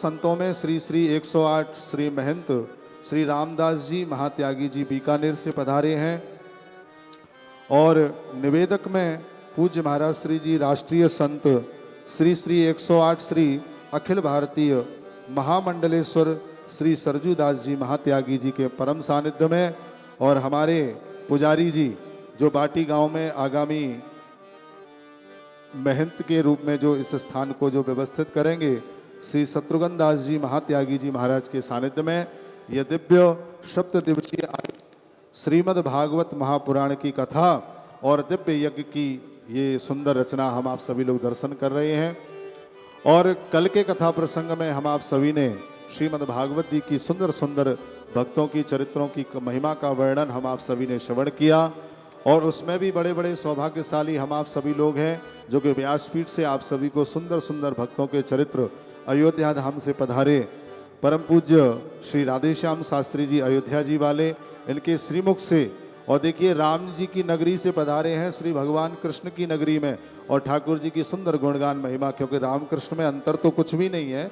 संतों में श्री श्री 108 श्री महंत श्री रामदास जी महात्यागी जी बीकानेर से पधारे हैं। और निवेदक में पूज्य महाराज श्री जी राष्ट्रीय संत श्री श्री 108 श्री अखिल भारतीय महामंडलेश्वर श्री सरजूदास जी महात्यागी जी के परम सानिध्य में, और हमारे पुजारी जी जो बाटी गांव में आगामी महंत के रूप में जो इस स्थान को जो व्यवस्थित करेंगे, श्री शत्रुघ्न दास जी महात्यागी जी महाराज के सानिध्य में यह दिव्य सप्त दिवसीय श्रीमद् भागवत महापुराण की कथा और दिव्य यज्ञ की ये सुंदर रचना हम आप सभी लोग दर्शन कर रहे हैं। और कल के कथा प्रसंग में हम आप सभी ने श्रीमद् भागवत जी की सुंदर सुंदर भक्तों की चरित्रों की महिमा का वर्णन हम आप सभी ने श्रवण किया, और उसमें भी बड़े बड़े सौभाग्यशाली हम आप सभी लोग हैं जो कि व्यासपीठ से आप सभी को सुंदर सुंदर भक्तों के चरित्र अयोध्या धाम से पधारे परम पूज्य श्री राधेश्याम शास्त्री जी अयोध्या जी वाले, इनके श्रीमुख से, और देखिए राम जी की नगरी से पधारे हैं श्री भगवान कृष्ण की नगरी में, और ठाकुर जी की सुंदर गुणगान महिमा, क्योंकि राम कृष्ण में अंतर तो कुछ भी नहीं है,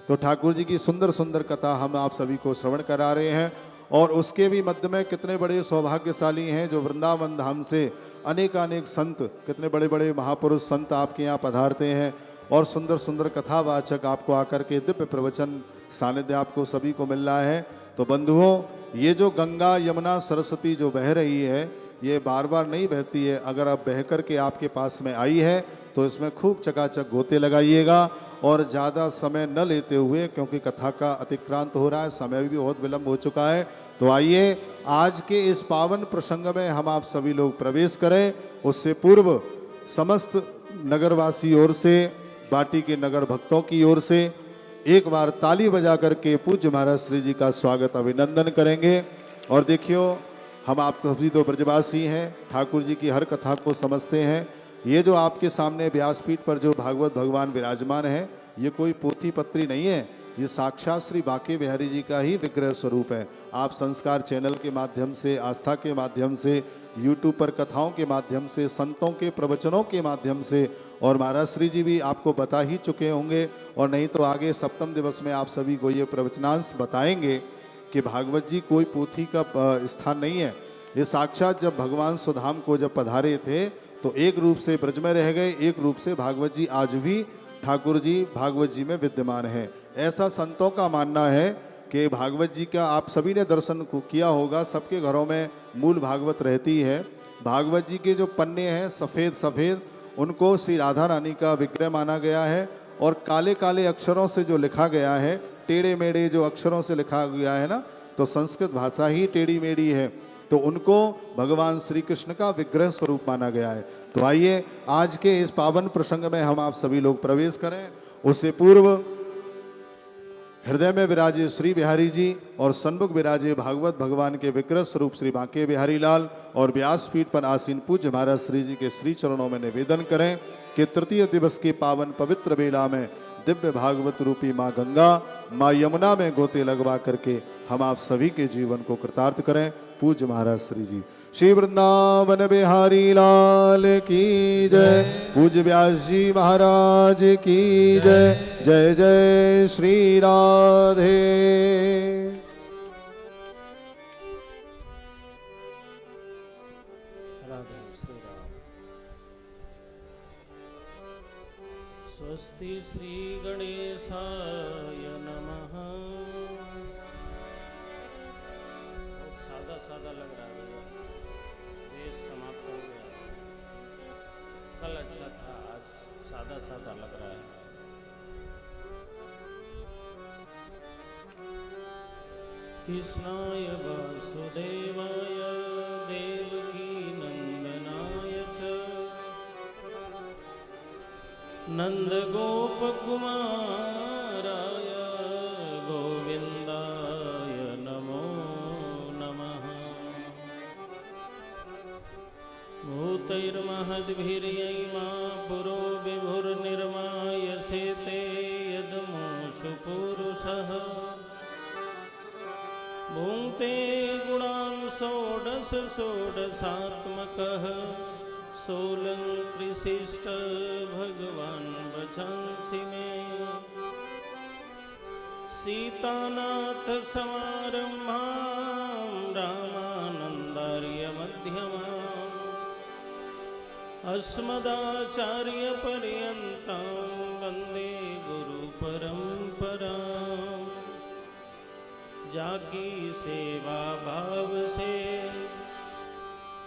तो ठाकुर जी की सुंदर सुंदर कथा हम आप सभी को श्रवण करा रहे हैं। और उसके भी मध्य में कितने बड़े सौभाग्यशाली हैं जो वृंदावन धाम से अनेकानेक संत, कितने बड़े बड़े महापुरुष संत आपके यहाँ पधारते हैं, और सुंदर सुंदर कथावाचक आपको आकर के दिव्य प्रवचन सानिध्य आपको सभी को मिल रहा है। तो बंधुओं, ये जो गंगा यमुना सरस्वती जो बह रही है, ये बार बार नहीं बहती है। अगर अब बह कर के आपके पास में आई है तो इसमें खूब चकाचक गोते लगाइएगा, और ज़्यादा समय न लेते हुए, क्योंकि कथा का अतिक्रांत हो रहा है, समय भी बहुत विलंब हो चुका है। तो आइए आज के इस पावन प्रसंग में हम आप सभी लोग प्रवेश करें। उससे पूर्व समस्त नगरवासी ओर से, बाटी के नगर भक्तों की ओर से एक बार ताली बजा करके पूज्य महाराज श्री जी का स्वागत अभिनंदन करेंगे। और देखियो, हम आप सभी तो ब्रजवासी हैं, ठाकुर जी की हर कथा को समझते हैं। ये जो आपके सामने व्यासपीठ पर जो भागवत भगवान विराजमान है, ये कोई पोथी पत्री नहीं है, ये साक्षात श्री बांके बिहारी जी का ही विग्रह स्वरूप है। आप संस्कार चैनल के माध्यम से, आस्था के माध्यम से, यूट्यूब पर कथाओं के माध्यम से, संतों के प्रवचनों के माध्यम से, और महाराज श्री जी भी आपको बता ही चुके होंगे, और नहीं तो आगे सप्तम दिवस में आप सभी को ये प्रवचनांश बताएंगे कि भागवत जी कोई पोथी का स्थान नहीं है। ये साक्षात जब भगवान सुधाम को जब पधारे थे तो एक रूप से ब्रज में रह गए, एक रूप से भागवत जी आज भी ठाकुर जी भागवत जी में विद्यमान है। ऐसा संतों का मानना है कि भागवत जी का आप सभी ने दर्शन किया होगा, सबके घरों में मूल भागवत रहती है। भागवत जी के जो पन्ने हैं सफ़ेद सफ़ेद, उनको श्री राधा रानी का विग्रह माना गया है, और काले काले अक्षरों से जो लिखा गया है, टेढ़े मेढ़े जो अक्षरों से लिखा गया है ना, तो संस्कृत भाषा ही टेढ़ी मेढ़ी है, तो उनको भगवान श्री कृष्ण का विग्रह स्वरूप माना गया है। तो आइए आज के इस पावन प्रसंग में हम आप सभी लोग प्रवेश करें। उससे पूर्व हृदय में विराजे श्री बिहारी जी और सन्मुख विराजे भागवत भगवान के विग्रह स्वरूप श्री बांके बिहारी लाल, और व्यासपीठ पर आसीन पूज्य महाराज श्री जी के श्री चरणों में निवेदन करें कि तृतीय दिवस के पावन पवित्र बेला में दिव्य भागवत रूपी माँ गंगा, माँ यमुना में गोते लगवा करके हम आप सभी के जीवन को कृतार्थ करें। पूज्य महाराज श्री जी। श्री वृंदावन बिहारी लाल की जय। पूज्य व्यास जी महाराज की जय। जय जय श्री राधे। राधे श्री राम। स्वस्ति श्री गणेशाय नमः। सादा लग रहा है, देश समाप्त हो गया। कल अच्छा था, आज सादा सादा लग रहा है। कृष्णाय वासुदेवाय देवकी नंदनाय च नंद गोप कुमाराय गोविंदाय नमो नमः। भूतैर्महद्भिर्यैमा पुरो विभुर्निर्मायसे ते यदमुषु पुरुषः भुङ्क्ते गुणान् षोडश षोडशात्मकः सोऽलङ्कृशिष्ट भगवान् वचांसि मे। सीतानाथ समारम्भां रामानन्दार्य मध्यमाम् अस्मदाचार्यपर्यन्तां वन्दे गुरुपरम्पराम्। जाकी सेवा भाव से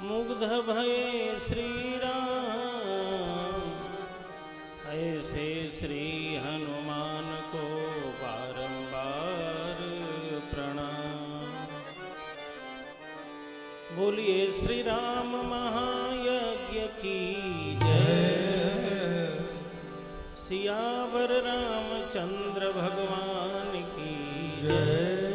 मुग्ध भये श्री राम, ऐसे श्री हनुमान को बारंबार प्रणाम। बोलिए श्री राम महायज्ञ की जय, सियावर रामचंद्र भगवान की जय,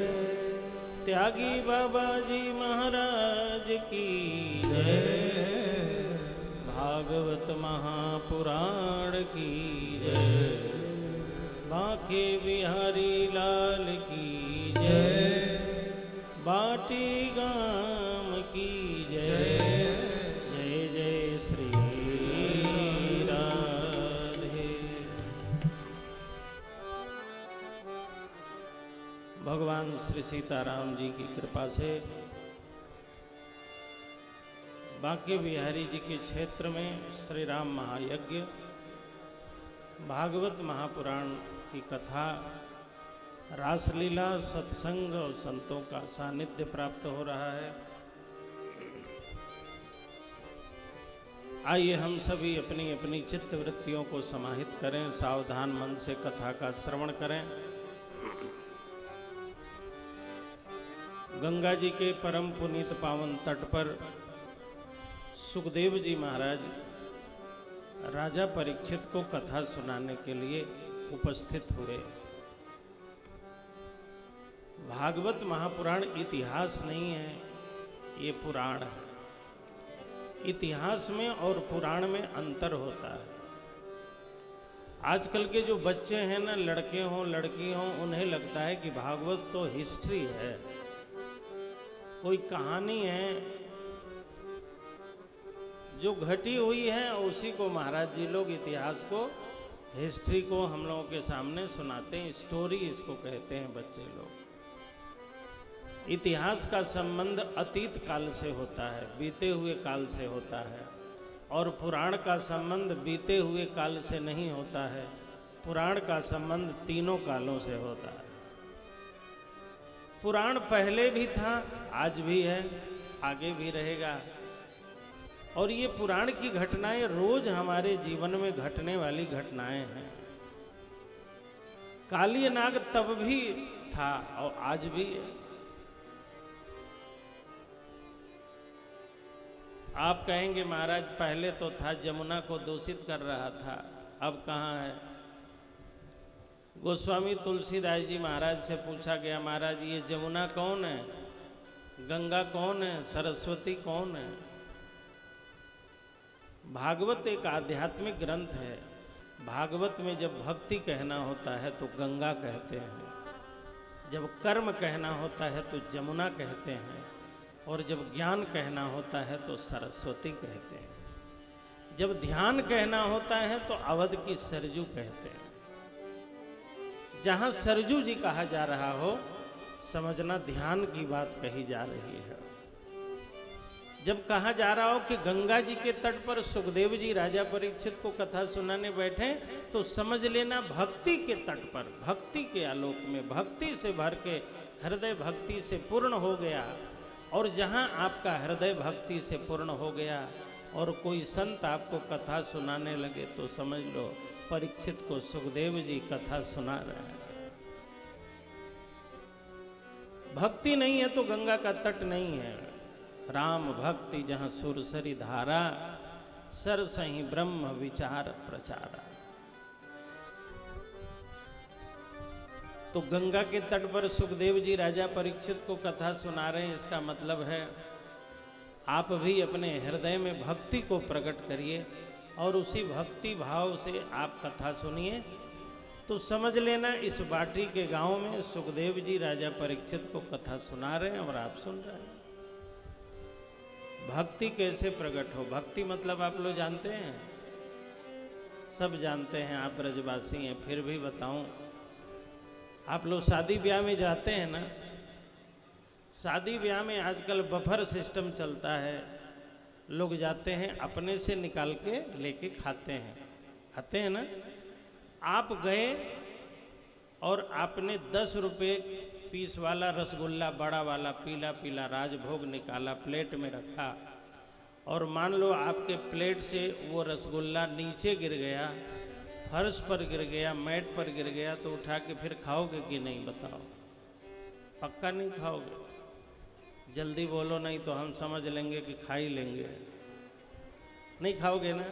त्यागी बाबा जी महाराज की जय, भागवत महापुराण की जय, बांके बिहारी लाल की जय, बाटी गाम की जय। जय जय श्री राधे। भगवान श्री सीताराम जी की कृपा से बांके बिहारी जी के क्षेत्र में श्री राम महायज्ञ भागवत महापुराण की कथा, रासलीला, सत्संग और संतों का सानिध्य प्राप्त हो रहा है। आइए हम सभी अपनी अपनी चित्त वृत्तियों को समाहित करें, सावधान मन से कथा का श्रवण करें। गंगा जी के परम पुनीत पावन तट पर सुखदेव जी महाराज राजा परीक्षित को कथा सुनाने के लिए उपस्थित हुए। भागवत महापुराण इतिहास नहीं है, ये पुराण है। इतिहास में और पुराण में अंतर होता है। आजकल के जो बच्चे हैं ना, लड़के हों लड़की हों, उन्हें लगता है कि भागवत तो हिस्ट्री है, कोई कहानी है जो घटी हुई है, उसी को महाराज जी लोग इतिहास को, हिस्ट्री को हम लोगों के सामने सुनाते हैं। स्टोरी इसको कहते हैं बच्चे लोग। इतिहास का संबंध अतीत काल से होता है, बीते हुए काल से होता है, और पुराण का संबंध बीते हुए काल से नहीं होता है। पुराण का संबंध तीनों कालों से होता है। पुराण पहले भी था, आज भी है, आगे भी रहेगा। और ये पुराण की घटनाएं रोज हमारे जीवन में घटने वाली घटनाएं हैं। काली नाग तब भी था और आज भी है। आप कहेंगे महाराज पहले तो था, जमुना को दूषित कर रहा था, अब कहाँ है? गोस्वामी तुलसीदास जी महाराज से पूछा गया, महाराज ये जमुना कौन है, गंगा कौन है, सरस्वती कौन है? भागवत एक आध्यात्मिक ग्रंथ है। भागवत में जब भक्ति कहना होता है तो गंगा कहते हैं, जब कर्म कहना होता है तो जमुना कहते हैं, और जब ज्ञान कहना होता है तो सरस्वती कहते हैं, जब ध्यान कहना होता है तो अवध की सरजू कहते हैं। जहाँ सरजू जी कहा जा रहा हो, समझना ध्यान की बात कही जा रही है। जब कहा जा रहा हो कि गंगा जी के तट पर सुखदेव जी राजा परीक्षित को कथा सुनाने बैठे, तो समझ लेना भक्ति के तट पर, भक्ति के आलोक में, भक्ति से भर के हृदय भक्ति से पूर्ण हो गया। और जहाँ आपका हृदय भक्ति से पूर्ण हो गया और कोई संत आपको कथा सुनाने लगे, तो समझ लो परीक्षित को सुखदेव जी कथा सुना रहे हैं। भक्ति नहीं है तो गंगा का तट नहीं है। राम भक्ति जहाँ सुरसरी धारा, सरसहि ब्रह्म विचार प्रचारा। तो गंगा के तट पर सुखदेव जी राजा परीक्षित को कथा सुना रहे हैं। इसका मतलब है आप भी अपने हृदय में भक्ति को प्रकट करिए और उसी भक्ति भाव से आप कथा सुनिए। तो समझ लेना इस बाटी के गांव में सुखदेव जी राजा परीक्षित को कथा सुना रहे हैं और आप सुन रहे हैं। भक्ति कैसे प्रकट हो? भक्ति मतलब आप लोग जानते हैं, सब जानते हैं, आप ब्रजवासी हैं, फिर भी बताऊं। आप लोग शादी ब्याह में जाते हैं ना, शादी ब्याह में आजकल बफर सिस्टम चलता है। लोग जाते हैं अपने से निकाल के लेके खाते हैं ना। आप गए और आपने 10 रुपये पीस वाला रसगुल्ला बड़ा वाला पीला पीला राजभोग निकाला, प्लेट में रखा, और मान लो आपके प्लेट से वो रसगुल्ला नीचे गिर गया, फर्श पर गिर गया, मैट पर गिर गया, तो उठा के फिर खाओगे कि नहीं बताओ? पक्का नहीं खाओगे। जल्दी बोलो, नहीं तो हम समझ लेंगे कि खा ही लेंगे। नहीं खाओगे ना।